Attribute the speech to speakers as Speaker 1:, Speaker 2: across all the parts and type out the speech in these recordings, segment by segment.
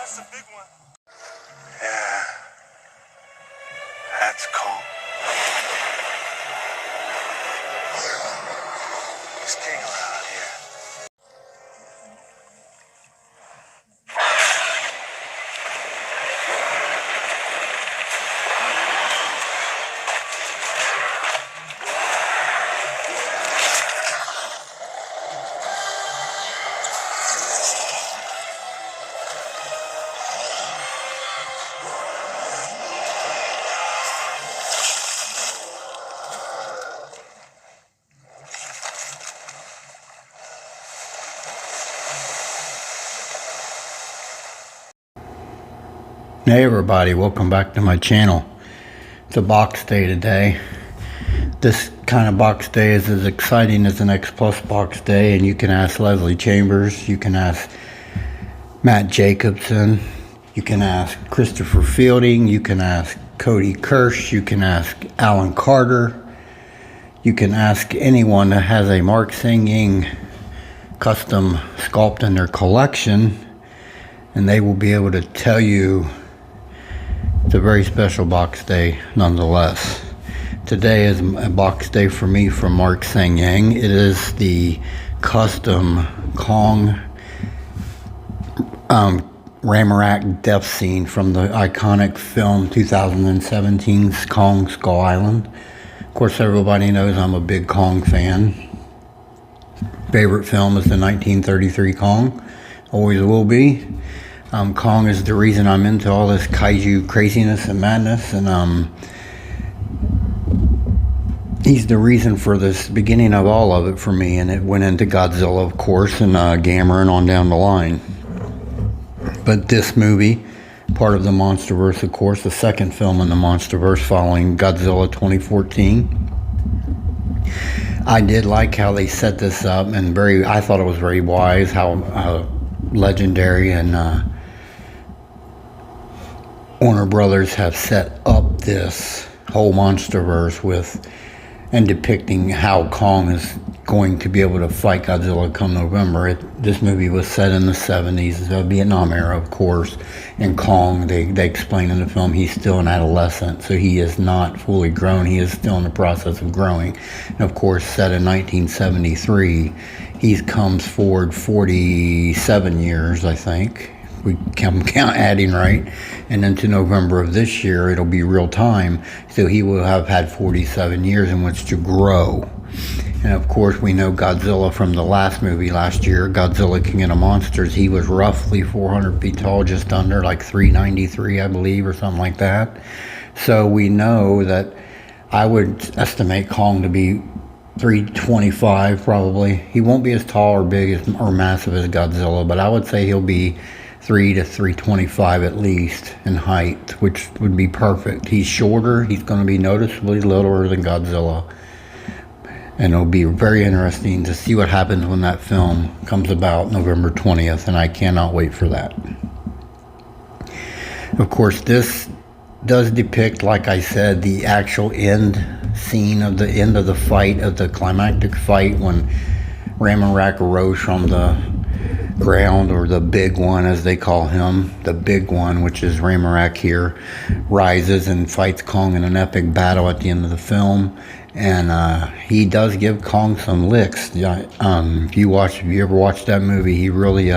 Speaker 1: That's a big one. Yeah, that's Kong. He's king around here.
Speaker 2: Hey everybody, welcome back to my channel. It's a box day today. This kind of box day is as exciting as an X Plus box day, and you can ask Leslie Chambers, you can ask Matt Jacobson, you can ask Christopher Fielding, you can ask Cody Kirsch, you can ask Alan Carter, you can ask anyone that has a Mark Seng Yang custom sculpt in their collection, and they will be able to tell you it's a very special box day nonetheless. Today is a box day for me from Mark Seng Yang. It is the custom Kong Ramarak death scene from the iconic film 2017's Kong Skull Island. Of course, everybody knows I'm a big Kong fan. Favorite film is the 1933 Kong. Always will be. Kong is the reason I'm into all this kaiju craziness and madness, and he's the reason for this beginning of all of it for me, and it went into Godzilla, of course, and Gamera, and on down the line. But this movie, part of the Monsterverse, of course, the second film in the Monsterverse following Godzilla 2014. I did like how they set this up, and I thought it was very wise how legendary and Warner Brothers have set up this whole Monsterverse with and depicting how Kong is going to be able to fight Godzilla come November. This movie was set in the 70s, the Vietnam era, of course, and Kong, they explain in the film, he's still an adolescent, so he is not fully grown. He is still in the process of growing. And of course, set in 1973, he comes forward 47 years, I think. We count adding right, and then to November of this year it'll be real time, so he will have had 47 years in which to grow. And of course we know Godzilla from the last movie last year, Godzilla King of the Monsters, he was roughly 400 feet tall, just under, like 393 I believe, or something like that. So we know that I would estimate Kong to be 325 probably. He won't be as tall or big or massive as Godzilla, but I would say he'll be 3 to 325 at least in height, which would be perfect. He's shorter, he's going to be noticeably littler than Godzilla, and it'll be very interesting to see what happens when that film comes about November 20th, and I cannot wait for that. Of course, this does depict, like I said, the actual end scene of the end of the fight, of the climactic fight, when Ramarak arose from the ground, or the big one as they call him, the big one, which is Ramarak here, rises and fights Kong in an epic battle at the end of the film. And he does give Kong some licks. If you ever watched that movie, he really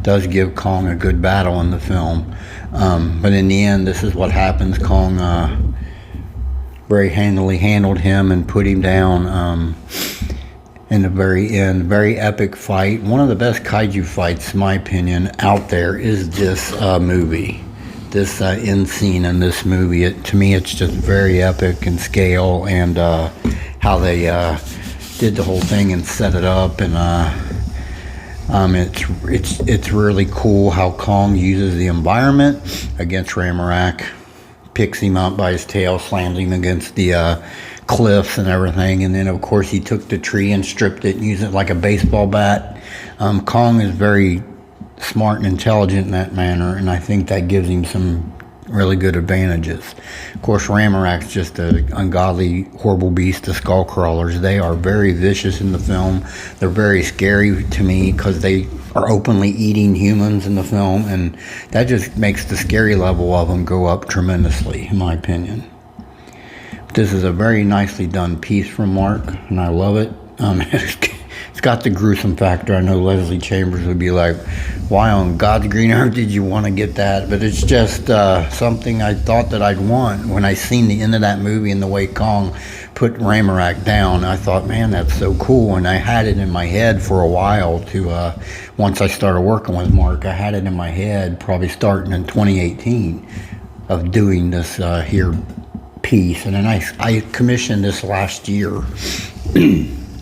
Speaker 2: does give Kong a good battle in the film. But in the end, this is what happens. Kong very handily handled him and put him down in the very end. Very epic fight. One of the best kaiju fights, in my opinion, out there is this movie. This end scene in this movie. To me, it's just very epic in scale, and how they did the whole thing and set it up, and it's really cool how Kong uses the environment against Ramarak, picks him up by his tail, slams him against the cliffs and everything, and then of course he took the tree and stripped it and used it like a baseball bat. Kong is very smart and intelligent in that manner, and I think that gives him some really good advantages. Of course, Ramarak's just an ungodly, horrible beast. The skull crawlers, they are very vicious in the film. They're very scary to me because they are openly eating humans in the film, and that just makes the scary level of them go up tremendously, in my opinion. This is a very nicely done piece from Mark, and I love it. It's got the gruesome factor. I know Leslie Chambers would be like, why on God's green earth did you want to get that? But it's just something I thought that I'd want. When I seen the end of that movie and the way Kong put Ramarak down, I thought, man, that's so cool. And I had it in my head for a while to, once I started working with Mark, I had it in my head probably starting in 2018 of doing this here piece. And then I commissioned this last year.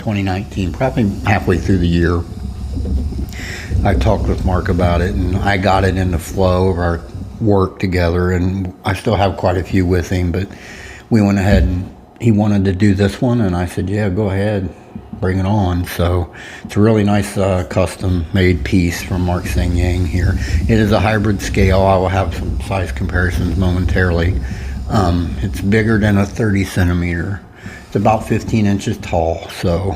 Speaker 2: 2019, probably halfway through the year. I talked with Mark about it, and I got it in the flow of our work together, and I still have quite a few with him, but we went ahead and he wanted to do this one, and I said, yeah, go ahead, bring it on. So it's a really nice custom made piece from Mark Seng Yang here. It is a hybrid scale. I will have some size comparisons momentarily. It's bigger than a 30 centimeter. It's about 15 inches tall, so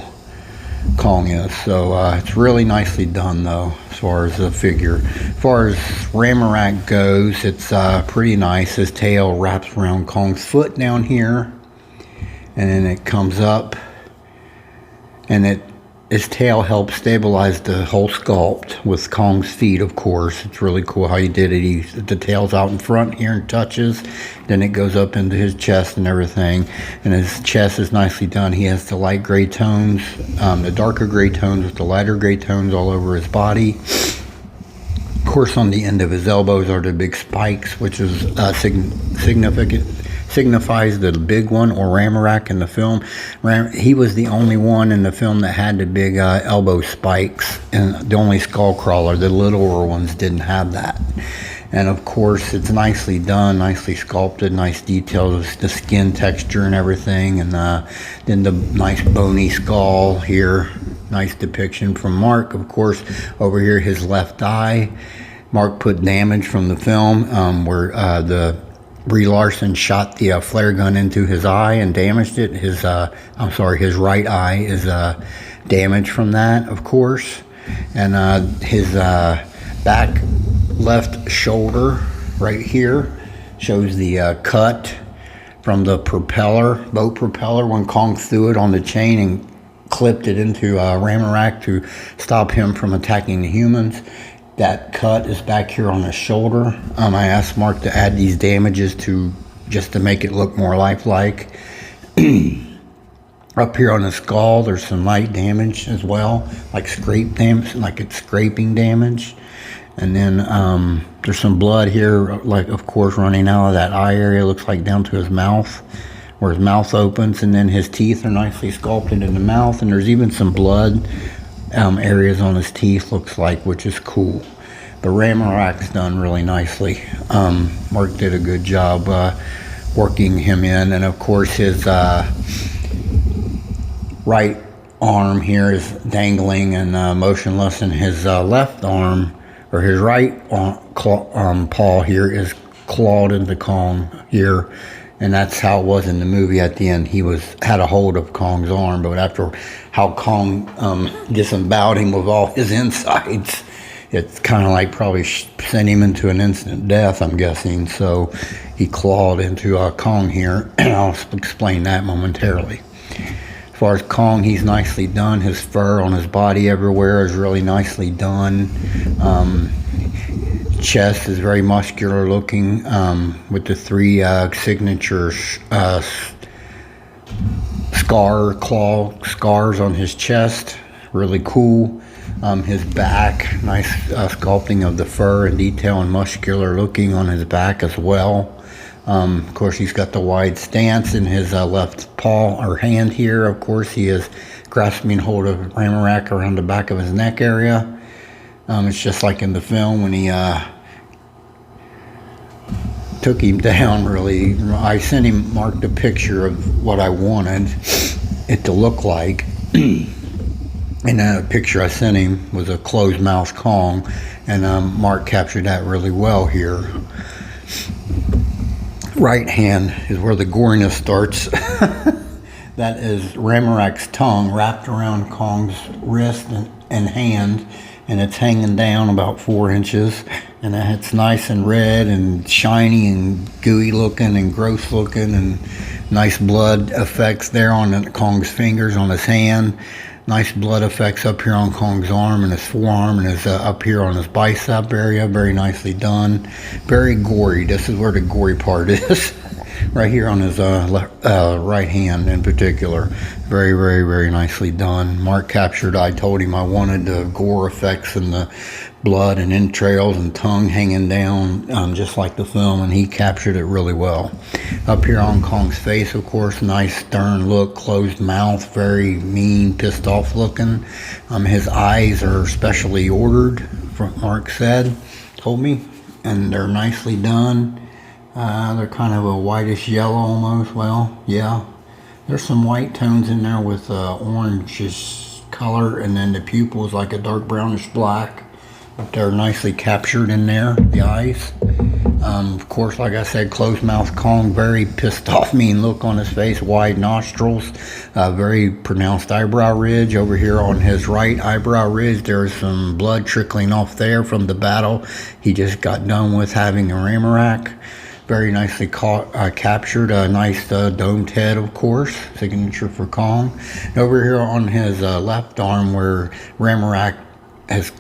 Speaker 2: Kong is. So it's really nicely done, though, as far as the figure. As far as Ramarak goes, it's pretty nice. His tail wraps around Kong's foot down here, and then it comes up, and his tail helps stabilize the whole sculpt with Kong's feet, of course. It's really cool how he did it. The tail's out in front here and touches, then it goes up into his chest and everything. And his chest is nicely done. He has the light gray tones, the darker gray tones with the lighter gray tones all over his body. Of course, on the end of his elbows are the big spikes, which is signifies the big one, or Ramarak in the film. He was the only one in the film that had the big elbow spikes, and the only skull crawler. The littler ones didn't have that. And of course, it's nicely done, nicely sculpted, nice details, the skin texture and everything, and then the nice bony skull here. Nice depiction from Mark. Of course, over here, his left eye. Mark put damage from the film where Brie Larson shot the flare gun into his eye and damaged it. His right eye is damaged from that, of course. And his back left shoulder right here shows the cut from the boat propeller when Kong threw it on the chain and clipped it into Ramarak to stop him from attacking the humans. That cut is back here on his shoulder. I asked Mark to add these damages just to make it look more lifelike. Up here on the skull, there's some light damage as well, like scrape damage, like it's scraping damage. And then there's some blood here, like of course running out of that eye area. Looks like down to his mouth, where his mouth opens, and then his teeth are nicely sculpted in the mouth. And there's even some blood areas on his teeth, looks like, which is cool. But Ramarak's done really nicely. Mark did a good job working him in, and of course his right arm here is dangling and motionless, and his left arm, or his right paw here, is clawed into Kong here. And that's how it was in the movie at the end. He had a hold of Kong's arm, but after how Kong disemboweled him with all his insides, it's kind of like probably sent him into an instant death, I'm guessing. So he clawed into Kong here, and I'll explain that momentarily. As far as Kong, he's nicely done. His fur on his body everywhere is really nicely done. Chest is very muscular looking, with the three signature claw scars on his chest. Really cool. His back, nice sculpting of the fur and detail and muscular looking on his back as well. Of course, he's got the wide stance in his left paw or hand here. Of course, he is grasping hold of Ramarak around the back of his neck area. It's just like in the film when he took him down, really. I sent him Mark the picture of what I wanted it to look like. And that picture I sent him was a closed mouth Kong, and Mark captured that really well here. right hand is where the goriness starts. That is Ramarak's tongue wrapped around Kong's wrist and hand, and it's hanging down about 4 inches, and it's nice and red and shiny and gooey looking and gross looking, and nice blood effects there on Kong's fingers, on his hand. Nice blood effects up here on Kong's arm and his forearm, and his up here on his bicep area. Very nicely done. Very gory. This is where the gory part is. Right here on his right hand in particular. Very, very, very nicely done. Mark captured, I told him I wanted the gore effects and the blood and entrails and tongue hanging down just like the film, and he captured it really well. Up here on Kong's face, of course, nice stern look, closed mouth, very mean, pissed off looking. His eyes are specially ordered, from Mark told me, and they're nicely done. They're kind of a whitish yellow almost. Well, yeah, there's some white tones in there with orangish color, and then the pupils like a dark brownish black. But they're nicely captured in there, the eyes. Of course, like I said, closed mouth Kong, very pissed off, mean look on his face, wide nostrils, very pronounced eyebrow ridge. Over here on his right eyebrow ridge, there's some blood trickling off there from the battle he just got done with having a Ramarak. Very nicely captured. A nice domed head, of course, signature for Kong. And over here on his left arm, where Ramarak has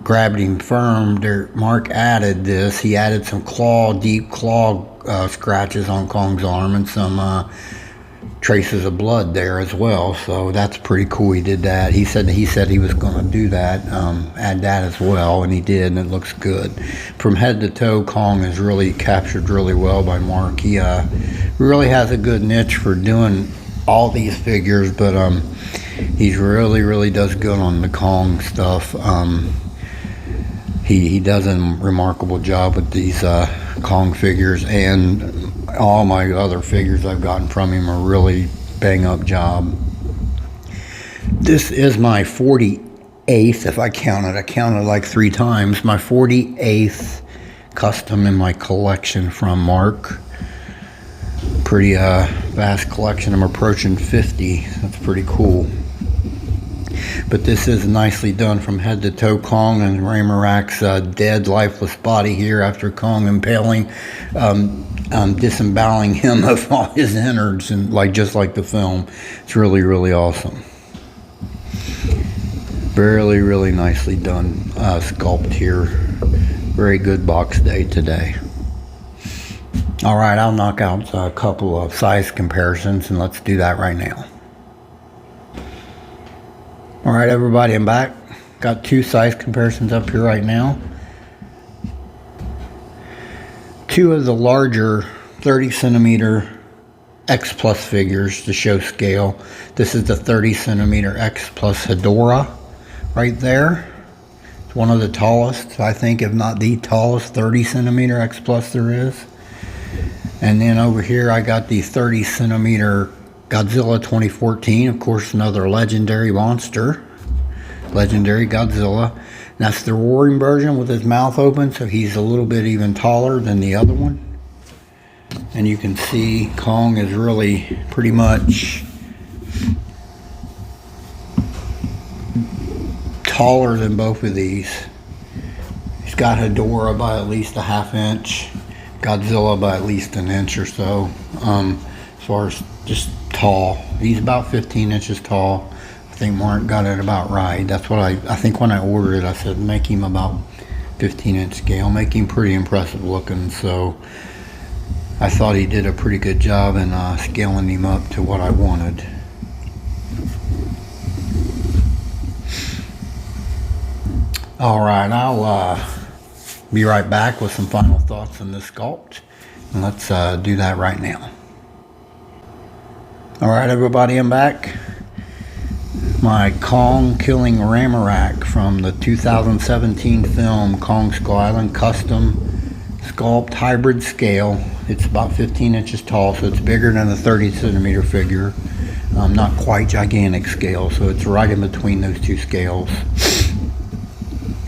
Speaker 2: grabbed him firm, there, Mark added this. He added some deep claw scratches on Kong's arm, and some traces of blood there as well. So that's pretty cool. He did that. He said he was going to do that, add that as well, and he did, and it looks good. From head to toe, Kong is really captured really well by Mark. He really has a good niche for doing all these figures, but he really does good on the Kong stuff. He does a remarkable job with these Kong figures, and all my other figures I've gotten from him are really bang up job. This is my 48th, if I counted. I counted like 3 times. My 48th custom in my collection from Mark. Pretty vast collection. I'm approaching 50. That's pretty cool. But this is nicely done from head to toe. Kong and Ramarak's dead, lifeless body here after Kong impaling, disemboweling him of all his innards, and just like the film. It's really awesome. Really nicely done sculpt here. Very good box day today. All right, I'll knock out a couple of size comparisons, and let's do that right now. All right, everybody, I'm back. Got 2 size comparisons up here right now. 2 of the larger 30 centimeter X Plus figures to show scale. This is the 30 centimeter X Plus Hedorah right there. It's one of the tallest, I think, if not the tallest 30 centimeter X Plus there is. And then over here I got the 30 centimeter Godzilla 2014, of course, another legendary monster, legendary Godzilla. And that's the roaring version with his mouth open, so he's a little bit even taller than the other one. And you can see Kong is really pretty much taller than both of these. He's got Hedorah by at least a ½ inch, Godzilla by at least an inch or so, as far as just tall. He's about 15 inches tall. I think Mark got it about right. That's what I think when I ordered it, I said make him about 15-inch scale, make him pretty impressive looking. So I thought he did a pretty good job in scaling him up to what I wanted. All right, I'll be right back with some final thoughts on this sculpt, and let's do that right now. All right, everybody, I'm back. My Kong killing Ramarak from the 2017 film Kong Skull Island, custom sculpt hybrid scale. It's about 15 inches tall, so it's bigger than a 30 centimeter figure. Not quite gigantic scale, so it's right in between those 2 scales.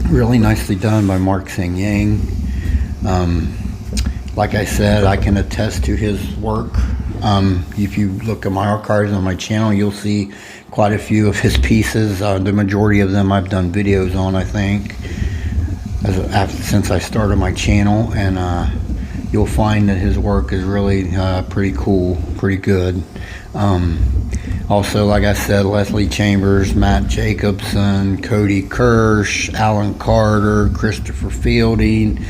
Speaker 2: Really nicely done by Mark Seng Yang. Like I said, I can attest to his work. If you look at my archives on my channel, you'll see quite a few of his pieces. The majority of them I've done videos on, I think, since I started my channel, and you'll find that his work is really pretty cool, pretty good. Also, like I said, Leslie Chambers, Matt Jacobson, Cody Kirsch, Alan Carter, Christopher Fielding,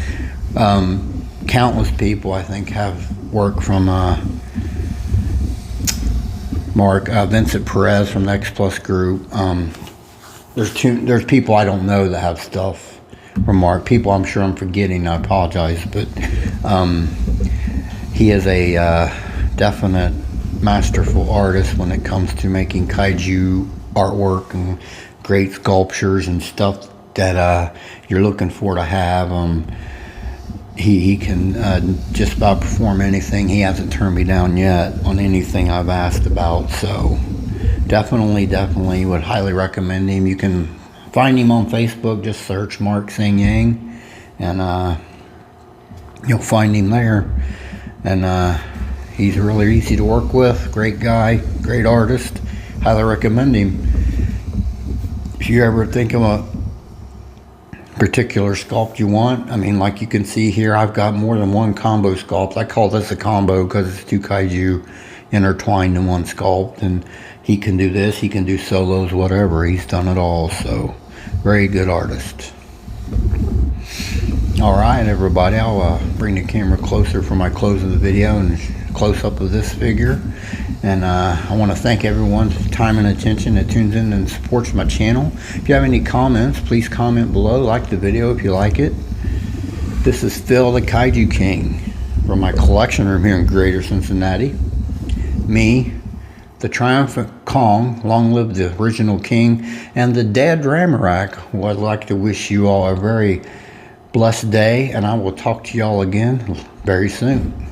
Speaker 2: countless people I think have work from Mark, Vincent Perez from the X Plus Group. There's people I don't know that have stuff from Mark. People I'm sure I'm forgetting, I apologize, but he is a definite masterful artist when it comes to making kaiju artwork and great sculptures and stuff that you're looking for to have. He can just about perform anything. He hasn't turned me down yet on anything I've asked about, so definitely would highly recommend him. You can find him on Facebook, just search Mark Seng Yang, and you'll find him there. And he's really easy to work with, great guy, great artist, highly recommend him. If you ever think of a particular sculpt you want, I mean, like you can see here, I've got more than one combo sculpt. I call this a combo because it's two kaiju intertwined in one sculpt, and he can do this, he can do solos, whatever. He's done it all, so very good artist. All right, everybody, I'll bring the camera closer for my close of the video and close up of this figure. And I want to thank everyone's time and attention that tunes in and supports my channel. If you have any comments, please comment below. Like the video if you like it. This is Phil the Kaiju King from my collection room here in Greater Cincinnati. Me, the triumphant Kong, long live the original king, and the dead Ramarak. Well, I'd like to wish you all a very blessed day, and I will talk to y'all again very soon.